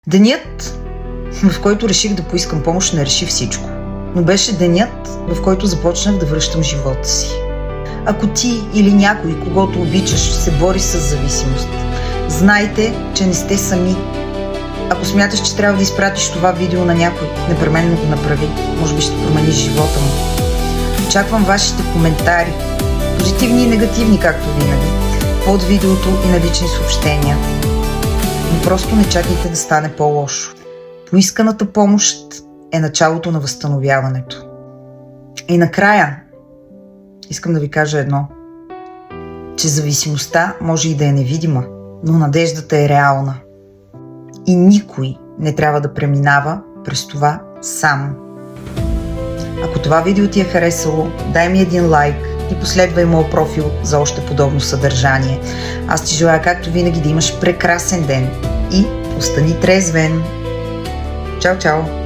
Денят, в който реших да поискам помощ, не реши всичко. Но беше денят, в който започнах да връщам живота си. Ако ти или някой, когото обичаш, се бори с зависимост, знайте, че не сте сами. Ако смяташ, че трябва да изпратиш това видео на някой, непременно го направи. Може би ще промениш живота му. Очаквам вашите коментари, позитивни и негативни, както винаги, под видеото и на лични съобщения. Но просто не чакайте да стане по-лошо. Поисканата помощ е началото на възстановяването. И накрая искам да ви кажа едно, че зависимостта може и да е невидима, но надеждата е реална. И никой не трябва да преминава през това сам. Ако това видео ти е харесало, дай ми един лайк и последвай моят профил за още подобно съдържание. Аз ти желая, както винаги, да имаш прекрасен ден и остани трезвен. Чао, чао!